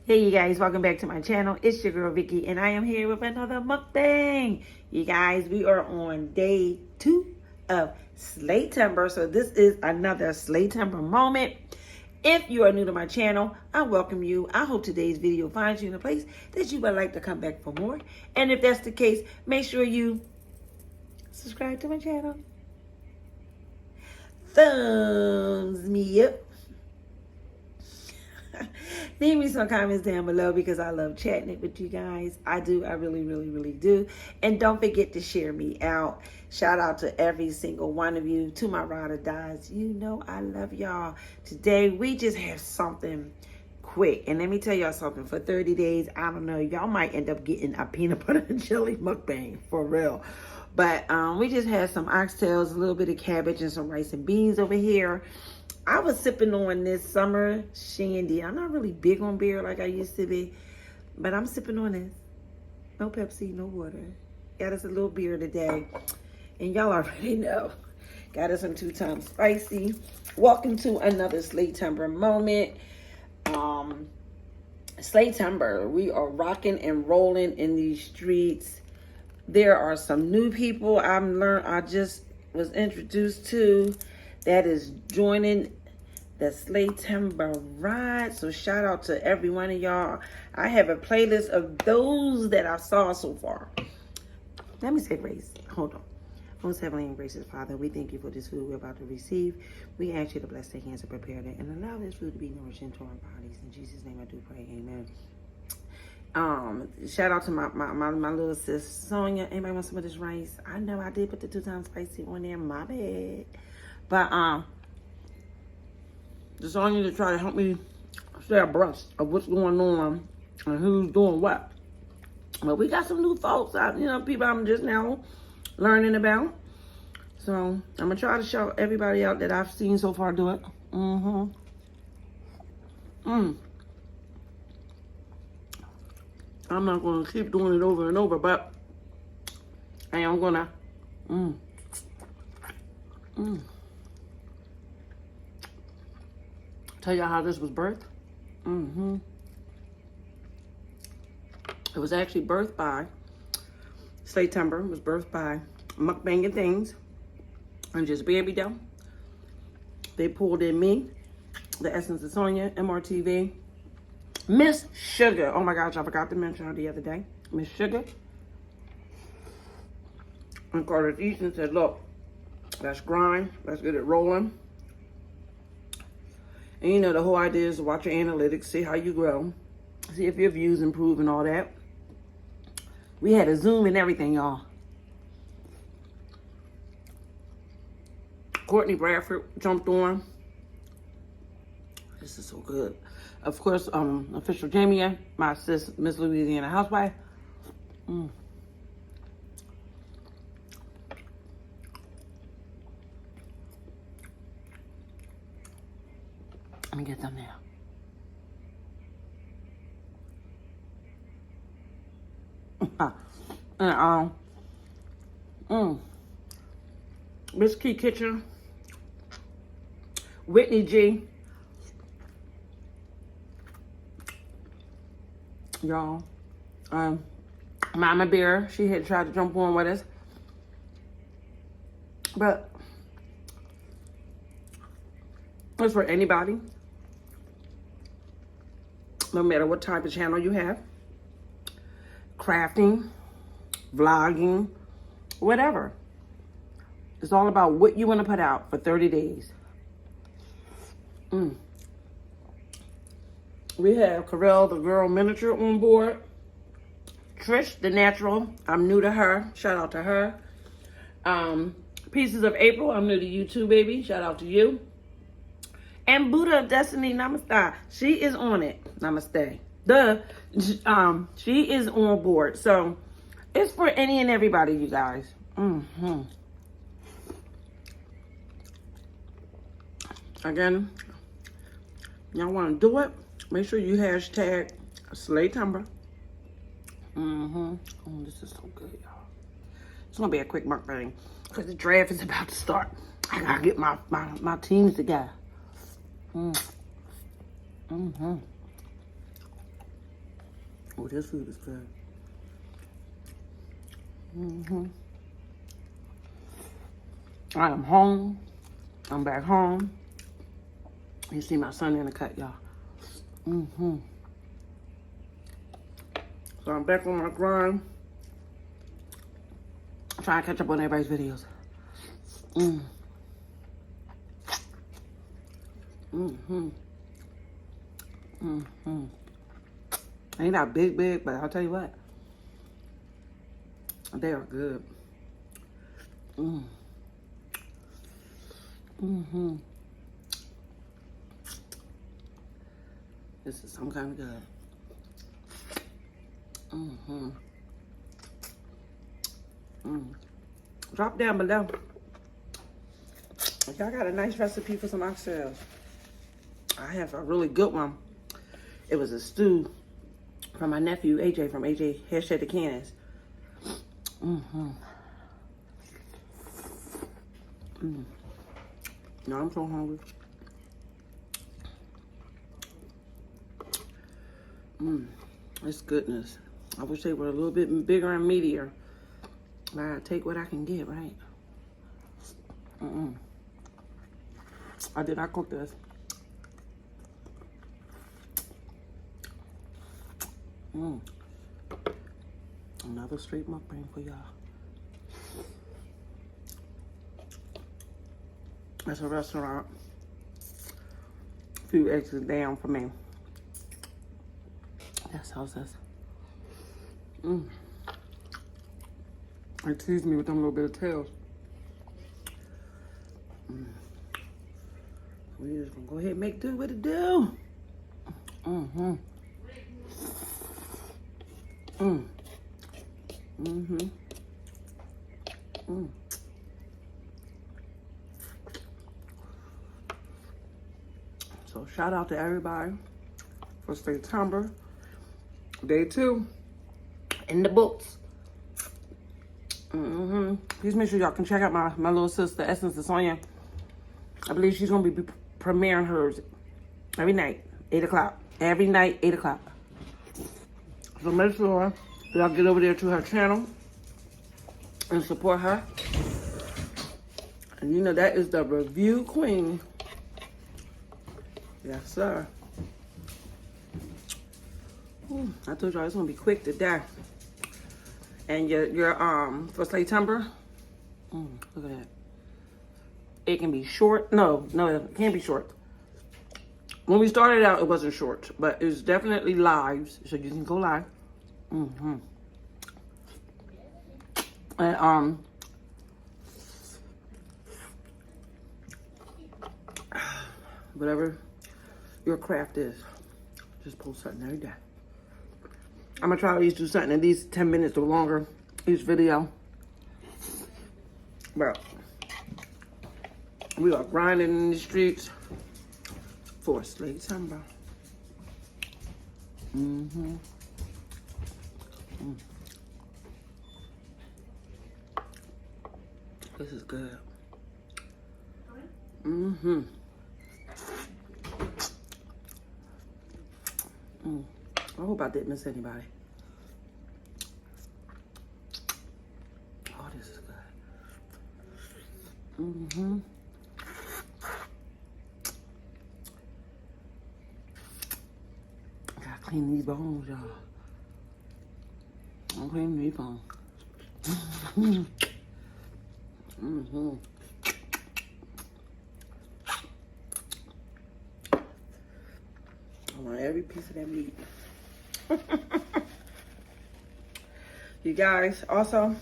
Hey you guys, welcome back to my channel. It's your girl Vicky and I am here with another mukbang. You guys, we are on day 2 of Slaytember. So this is another Slaytember moment. If you are new to my channel, I welcome you. I hope today's video finds you in a place that you would like to come back for more. And if that's the case, make sure you subscribe to my channel. Thumbs me up. Leave me some comments down below because I love chatting it with you guys. I do. I really, really, really do. And don't forget to share me out. Shout out to every single one of you. To my ride or dies. You know I love y'all. Today, we just have something quick. And let me tell y'all something. For 30 days, I don't know. Y'all might end up getting a peanut butter and jelly mukbang. For real. But we just had some oxtails, a little bit of cabbage, and some rice and beans over here. I was sipping on this summer shandy. I'm not really big on beer like I used to be, but I'm sipping on this. No Pepsi, no water. Got us a little beer today. And y'all already know. Got us some 2 times spicy. Welcome to another Slaytember moment. Slaytember. We are rocking and rolling in these streets. There are some new people I just was introduced to that is joining the Slaytember ride. So shout out to every one of y'all. I have a playlist of those that I saw so far. Let me say grace. Hold on. Most heavenly and gracious Father, we thank you for this food we're about to receive. We ask you to bless their hands and prepare it and allow this food to be nourishing to our bodies. In Jesus' name I do pray. Amen. Shout out to my little sis Sonia. Anybody want some of this rice? I know I did put the 2 times spicy on there. My bad. But just on you to try to help me stay abreast of what's going on and who's doing what. But we got some new folks out, people I'm just now learning about. So I'm gonna try to show everybody out that I've seen so far do it. I'm not gonna keep doing it over and over, but I am gonna tell y'all how this was birthed. It was actually birthed by Slaytember. It was birthed by Mukbang and Things. I'm just baby dough. They pulled in me, the Essence of Sonia, MRTV, Miss Sugar. Oh my gosh, I forgot to mention her the other day. Miss Sugar. And Carter's East and said, look, let's grind. Let's get it rolling. And the whole idea is to watch your analytics, see how you grow, see if your views improve and all that. We had a Zoom and everything, y'all. Courtney Bradford jumped on. This is so good. Of course, official Jamie, my sis, Miss Louisiana housewife. Let me get them there. Miss Key Kitchen, Whitney G, y'all. Mama Bear, she had tried to jump on with us, but it's for anybody. No matter what type of channel you have, crafting, vlogging, whatever. It's all about what you want to put out for 30 days. We have Carell, the girl miniature, on board. Trish, the natural. I'm new to her. Shout out to her. Pieces of April. I'm new to you too, baby. Shout out to you. And Buddha of Destiny, namaste. She is on it. Namaste. She is on board. So it's for any and everybody, you guys. Again, y'all want to do it? Make sure you hashtag Slaytember. Oh, this is so good, y'all. It's gonna be a quick mukbang because the draft is about to start. I gotta get my teams together. Oh, this food is good. I am home. I'm back home. You see my son in the cut, y'all. So I'm back on my grind. Trying to catch up on everybody's videos. Ain't not big, but I'll tell you what. They are good. This is some kind of good. Drop down below if y'all got a nice recipe for some oxtails. I have a really good one. It was a stew from my nephew AJ from AJ Hashtag the Cannons. No, I'm so hungry. It's goodness. I wish they were a little bit bigger and meatier. But I take what I can get, right? I did not cook this. Another street mukbang for y'all. That's a restaurant. A few exits down for me. That's how it says. It teased me with them little bit of tails. We just gonna go ahead and make do what it do. So shout out to everybody for Slaytember. Day 2 in the books. Please make sure y'all can check out my little sister, Essence of Sonia. I believe she's gonna be premiering hers every night, 8 o'clock. Every night, 8 o'clock. So make sure y'all get over there to her channel and support her. And you know that is the review queen. Yes, sir. I told y'all it's gonna be quick today. And your for Slaytember, look at that. It can be short. No, it can't be short. When we started out, it wasn't short, but it's definitely live, so you can go live. And whatever your craft is, just post something every day. I'm gonna try to at least do something at least 10 minutes or longer each video. Well, we are grinding in the streets for Slaytember. This is good. I hope I didn't miss anybody. Oh, this is good. Gotta clean these bones, y'all. I'm cleaning these bones. I want every piece of that meat. You guys, also,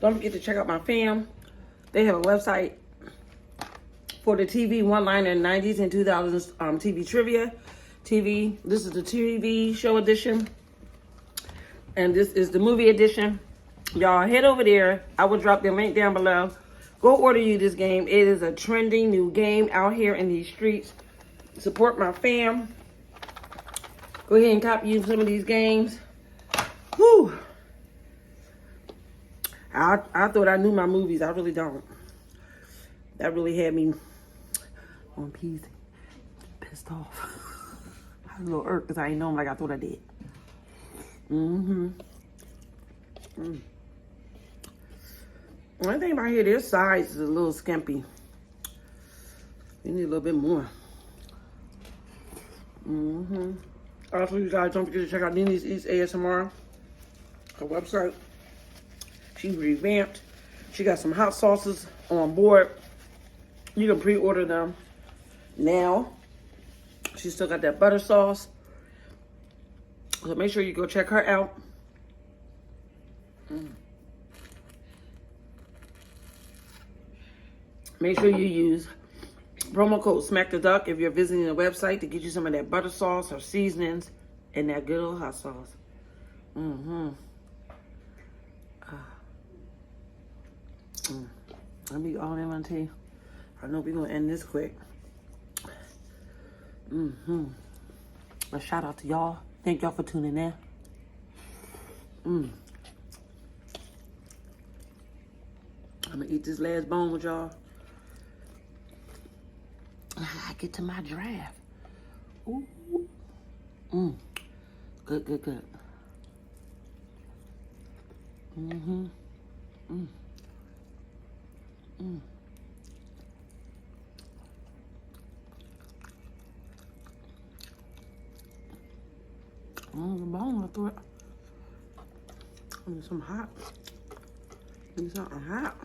don't forget to check out my fam. They have a website for the TV one-liner 90s and 2000s TV trivia. This is the TV show edition. And this is the movie edition. Y'all head over there. I will drop the link down below. Go order you this game. It is a trending new game out here in these streets. Support my fam. Go ahead and copy you some of these games. Whew. I thought I knew my movies. I really don't. That really had me on peas pissed off. I was a little irked because I ain't know him like I thought I did. One thing about here, their size is a little skimpy. You need a little bit more. Also, you guys, don't forget to check out Nini's Eats ASMR, her website. She revamped. She got some hot sauces on board. You can pre-order them now. She still got that butter sauce. So make sure you go check her out. Make sure you use promo code smacktheduck if you're visiting the website to get you some of that butter sauce or seasonings and that good old hot sauce. Let me all in one tea. I know we're gonna end this quick. A shout out to y'all. Thank y'all for tuning in. I'm gonna eat this last bone with y'all. I get to my draft. Ooh. Good, good, good. The bone, I thought. I need some hot. Need something hot.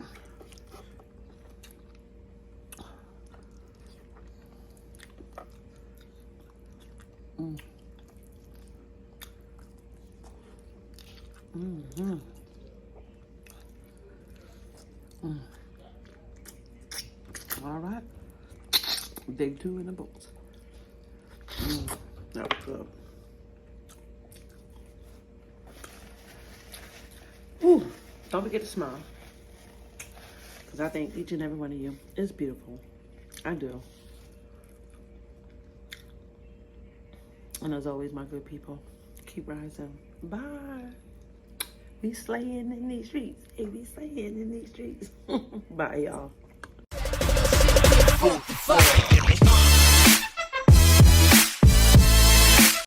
All right. Day 2 in the books. That was good. Ooh, don't forget to smile. Because I think each and every one of you is beautiful. I do. And as always, my good people, keep rising. Bye. We slaying in these streets. Hey, we slaying in these streets. Bye, y'all.